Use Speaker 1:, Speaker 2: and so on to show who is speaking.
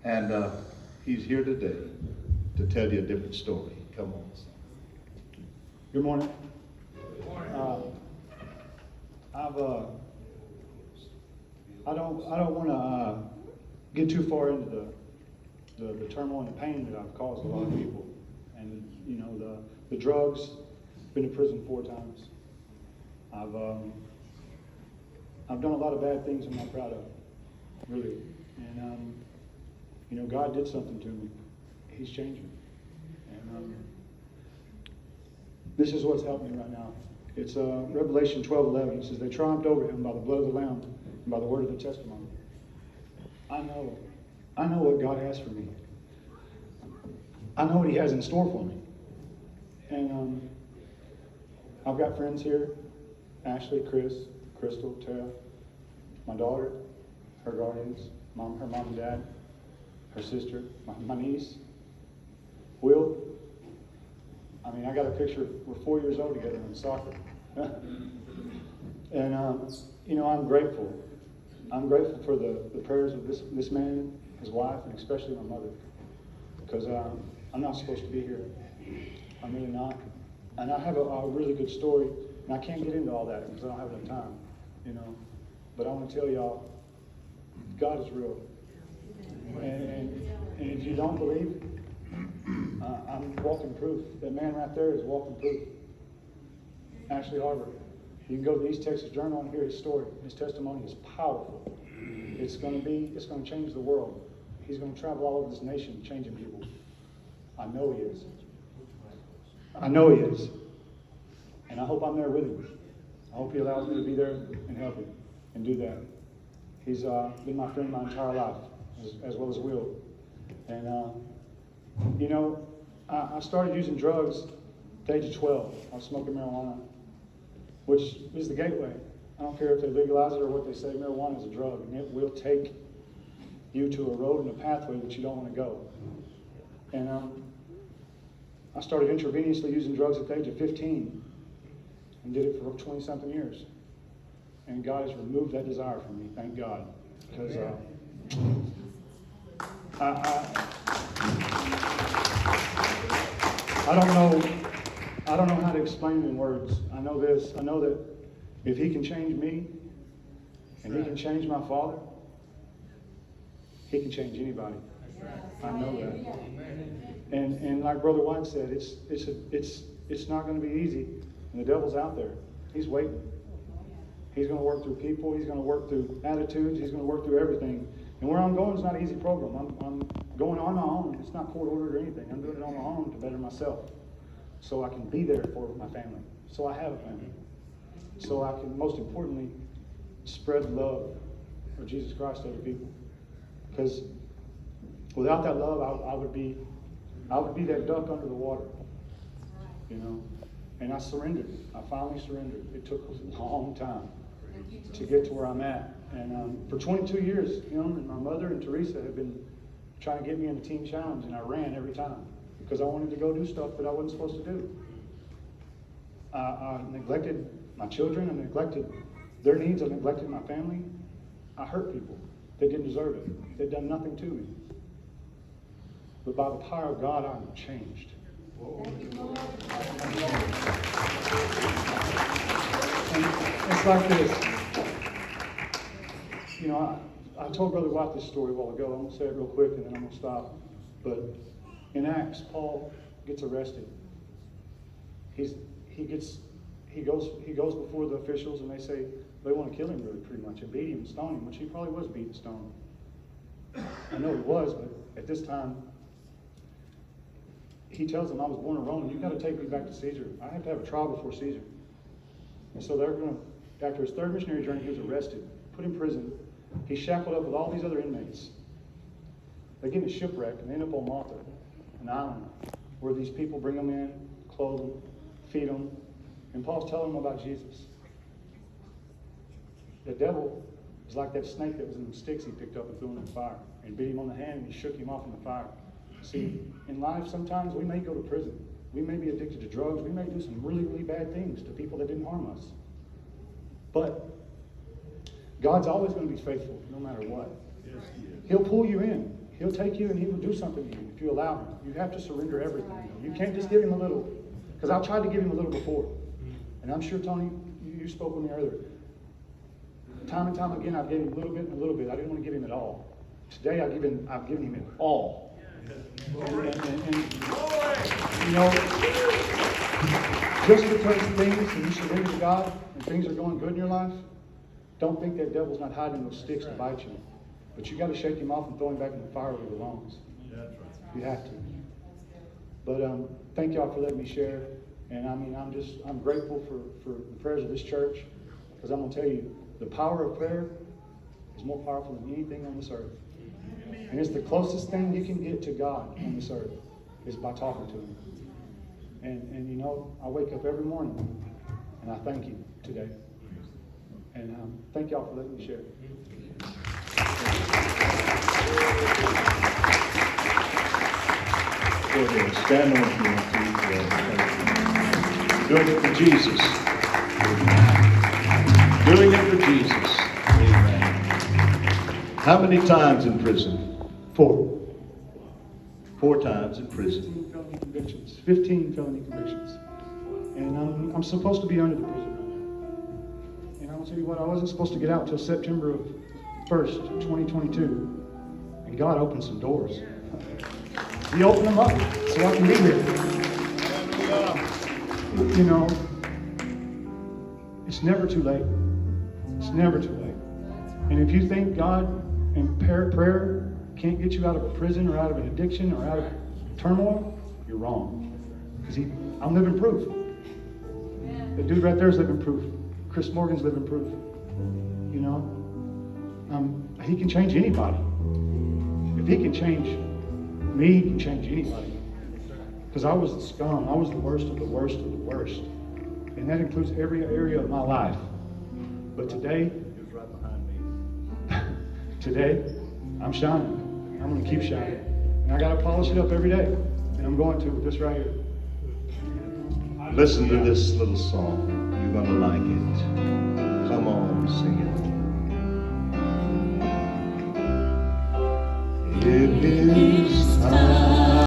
Speaker 1: And he's here today to tell you a different story. Come on.
Speaker 2: Good morning. I don't want to get too far into the turmoil and the pain that I've caused a lot of people, and you know the drugs. Been to prison 4 times. I've done a lot of bad things I'm not proud of, really. And you know, God did something to me. He's changed me, and this is what's helped me right now. It's Revelation 12:11. It says, "They triumphed over him by the blood of the Lamb and by the word of their testimony." I know what God has for me. I know what He has in store for me. And I've got friends here: Ashley, Chris, Crystal, Tara, my daughter, her guardians, her mom and dad, her sister, my niece, Will. I mean, I got a picture. We're 4 years old together in soccer. And you know, I'm grateful. I'm grateful for the prayers of this man, his wife, and especially my mother. Because I'm not supposed to be here. I'm really not. And I have a really good story, and I can't get into all that because I don't have enough time, you know. But I want to tell y'all, God is real. And if you don't believe, I'm walking proof. That man right there is walking proof. Ashley Harbor. You can go to the East Texas Journal and hear his story. His testimony is powerful. It's going to change the world. He's going to travel all over this nation changing people. I know he is. I know he is. And I hope I'm there with him. I hope he allows me to be there and help him and do that. He's been my friend my entire life, as well as Will. And, you know, I started using drugs at the age of 12. I was smoking marijuana, which is the gateway. I don't care if they legalize it or what they say. Marijuana is a drug, and it will take you to a road and a pathway that you don't want to go. And I started intravenously using drugs at the age of 15 and did it for 20-something years. And God has removed that desire from me, thank God. Because I don't know how to explain it in words. I know this. I know that if He can change me and He can change my father, He can change anybody. I know that. And like Brother White said, it's not going to be easy. And the devil's out there. He's waiting. He's going to work through people. He's going to work through attitudes. He's going to work through everything. And where I'm going is not an easy program. I'm going on my own. It's not court ordered or anything. I'm doing it on my own to better myself, so I can be there for my family. So I have a family. So I can, most importantly, spread the love of Jesus Christ to other people. Because without that love, I would be that duck under the water, you know. And I surrendered. I finally surrendered. It took a long time to get to where I'm at. And for 22 years, you know, and my mother and Teresa have been trying to get me in the Teen Challenge, and I ran every time because I wanted to go do stuff that I wasn't supposed to do. I neglected my children. I neglected their needs. I neglected my family. I hurt people that didn't deserve it. They'd done nothing to me. But by the power of God, I'm changed. And it's like this. You know, I told Brother White this story a while ago. I'm going to say it real quick and then I'm going to stop. But in Acts, Paul gets arrested. He goes before the officials, and they say they want to kill him, really, pretty much, and beat him and stone him, which he probably was beat and stoned. I know he was, but at this time, he tells them, "I was born in Rome. You've got to take me back to Caesar. I have to have a trial before Caesar." And so they're going to, after his 3rd missionary journey, he was arrested, put in prison. He's shackled up with all these other inmates. They get in a shipwreck and they end up on Malta, an island, where these people bring them in, clothe them, feed them, and Paul's telling them about Jesus. The devil is like that snake that was in the sticks he picked up and threw in the fire, and beat him on the hand and he shook him off in the fire. See, in life, sometimes we may go to prison. We may be addicted to drugs. We may do some really, really bad things to people that didn't harm us. But God's always going to be faithful, no matter what. He'll pull you in. He'll take you and he will do something to you if you allow him. You have to surrender everything. You can't just give him a little. Because I tried to give him a little before. And I'm sure, Tony, you spoke with me earlier. Time and time again, I've given him a little bit and a little bit. I didn't want to give him it all. Today, I've given him it all. And you know, just because things and you surrender to God and things are going good in your life, don't think that devil's not hiding those sticks to bite you. But you got to shake him off and throw him back in the fire where he belongs. You have to. But thank y'all for letting me share. And I mean, I'm grateful for the prayers of this church, because I'm gonna tell you, the power of prayer is more powerful than anything on this earth. And it's the closest thing you can get to God on this earth is by talking to Him. And you know, I wake up every morning and I thank Him today. And thank y'all for letting me share.
Speaker 1: Go ahead, stand on if you want to. Doing it for Jesus. Doing it for Jesus. Amen. How many times in prison?
Speaker 2: 4.
Speaker 1: 4 times in prison.
Speaker 2: 15 felony convictions. 15 felony convictions. And I'm supposed to be under the prison right now. And I'll tell you what, I wasn't supposed to get out until September of 1st, 2022. And God opened some doors. He opened them up so I can be here. You know, it's never too late. It's never too late. And if you think God and prayer can't get you out of a prison or out of an addiction or out of turmoil, you're wrong. Because I'm living proof. The dude right there is living proof. Chris Morgan's living proof. You know, he can change anybody. If he can change me, he can change anybody. Because I was the scum. I was the worst of the worst of the worst. And that includes every area of my life. But today,
Speaker 1: He was right behind me.
Speaker 2: today, I'm shining. I'm going to keep shining. And I got to polish it up every day. And I'm going to with this right here.
Speaker 1: Listen to this little song. You're going to like it. Come on, sing it.